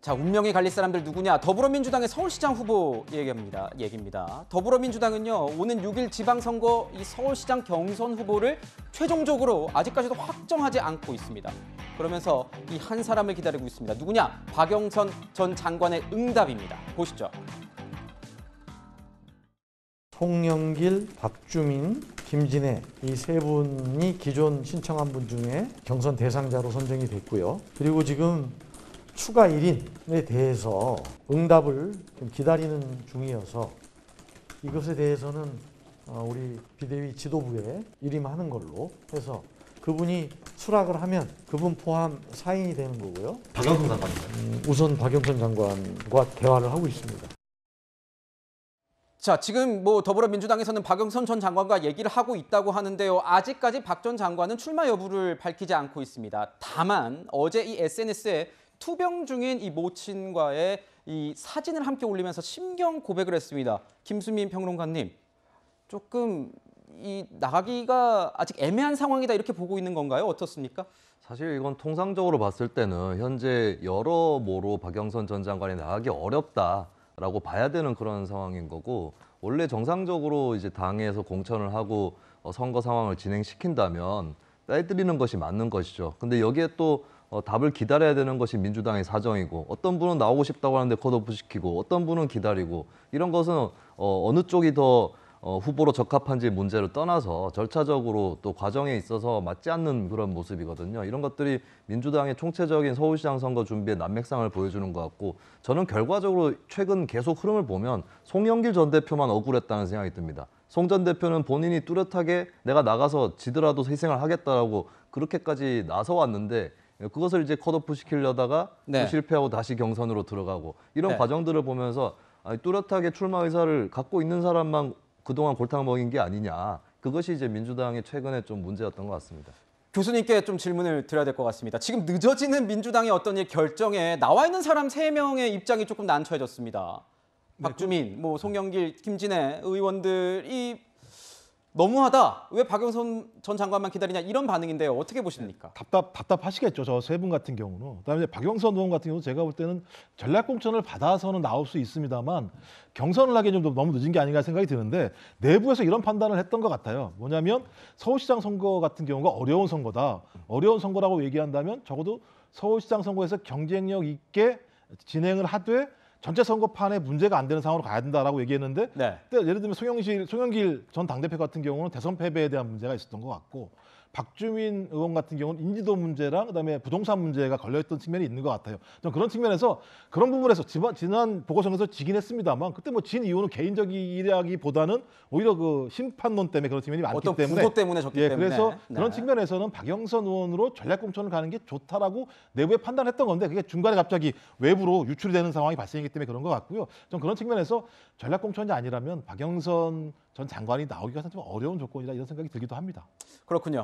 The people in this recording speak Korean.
자, 운명이 갈릴 사람들 누구냐? 더불어민주당의 서울시장 후보 얘기입니다. 더불어민주당은요, 오는 6일 지방선거 이 서울시장 경선 후보를 최종적으로 아직까지도 확정하지 않고 있습니다. 그러면서 이 한 사람을 기다리고 있습니다. 누구냐? 박영선 전 장관의 응답입니다. 보시죠. 송영길, 박주민, 김진애 이 세 분이 기존 신청한 분 중에 경선 대상자로 선정이 됐고요. 그리고 지금 추가 1인에 대해서 응답을 좀 기다리는 중이어서 이것에 대해서는 우리 비대위 지도부에 일임하는 걸로 해서 그분이 수락을 하면 그분 포함 4인이 되는 거고요. 박영선 장관입니다. 우선 박영선 장관과 대화를 하고 있습니다. 자, 지금 더불어민주당에서는 박영선 전 장관과 얘기를 하고 있다고 하는데요. 아직까지 박 전 장관은 출마 여부를 밝히지 않고 있습니다. 다만 어제 이 SNS에 투병 중인 이 모친과의 이 사진을 함께 올리면서 심경 고백을 했습니다. 김수민 평론가님, 조금 이 나가기가 아직 애매한 상황이다 이렇게 보고 있는 건가요? 어떻습니까? 사실 이건 통상적으로 봤을 때는 현재 여러모로 박영선 전 장관이 나가기 어렵다라고 봐야 되는 그런 상황인 거고, 원래 정상적으로 이제 당에서 공천을 하고 선거 상황을 진행시킨다면 빼드리는 것이 맞는 것이죠. 근데 여기에 또 답을 기다려야 되는 것이 민주당의 사정이고, 어떤 분은 나오고 싶다고 하는데 컷오프 시키고, 어떤 분은 기다리고, 이런 것은 어느 쪽이 더 후보로 적합한지 문제를 떠나서 절차적으로 또 과정에 있어서 맞지 않는 그런 모습이거든요. 이런 것들이 민주당의 총체적인 서울시장 선거 준비의 난맥상을 보여주는 것 같고, 저는 결과적으로 최근 계속 흐름을 보면 송영길 전 대표만 억울했다는 생각이 듭니다. 송 전 대표는 본인이 뚜렷하게 내가 나가서 지더라도 희생을 하겠다라고 그렇게까지 나서왔는데, 그것을 이제 컷오프 시키려다가 또 실패하고 다시 경선으로 들어가고, 이런 과정들을 보면서 뚜렷하게 출마 의사를 갖고 있는 사람만 그동안 골탕 먹인 게 아니냐. 그것이 이제 민주당의 최근에 좀 문제였던 것 같습니다. 교수님께 좀 질문을 드려야 될 것 같습니다. 지금 늦어지는 민주당의 어떤 이 결정에 나와 있는 사람 3명의 입장이 조금 난처해졌습니다. 박주민, 송영길, 김진애 의원들이 너무하다. 왜 박영선 전 장관만 기다리냐 이런 반응인데요. 어떻게 보십니까? 답답하시겠죠. 저 세 분 같은 경우는. 그다음에 박영선 의원 같은 경우는 제가 볼 때는 전략 공천을 받아서는 나올 수 있습니다만 경선을 하기엔 좀 너무 늦은 게 아닌가 생각이 드는데, 내부에서 이런 판단을 했던 것 같아요. 뭐냐면 서울시장 선거 같은 경우가 어려운 선거다. 어려운 선거라고 얘기한다면 적어도 서울시장 선거에서 경쟁력 있게 진행을 하되 전체 선거판에 문제가 안 되는 상황으로 가야 된다라고 얘기했는데, 예를 들면 송영길 전 당대표 같은 경우는 대선 패배에 대한 문제가 있었던 것 같고, 박주민 의원 같은 경우는 인지도 문제랑 그다음에 부동산 문제가 걸려있던 측면이 있는 것 같아요. 좀 그런 측면에서 그런 부분에서 지난 보궐선거에서 지긴 했습니다만, 그때 진 이유는 개인적이라기보다는 오히려 그 심판론 때문에 그런 측면이 많기 어떤 때문에, 구도 때문에 졌기 때문에. 그래서 그런 측면에서는 박영선 의원으로 전략 공천을 가는 게 좋다라고 내부에 판단했던 건데, 그게 중간에 갑자기 외부로 유출이 되는 상황이 발생했기 때문에 그런 것 같고요. 좀 그런 측면에서 전략 공천이 아니라면 박영선 전 장관이 나오기가 좀 어려운 조건이라 이런 생각이 들기도 합니다. 그렇군요.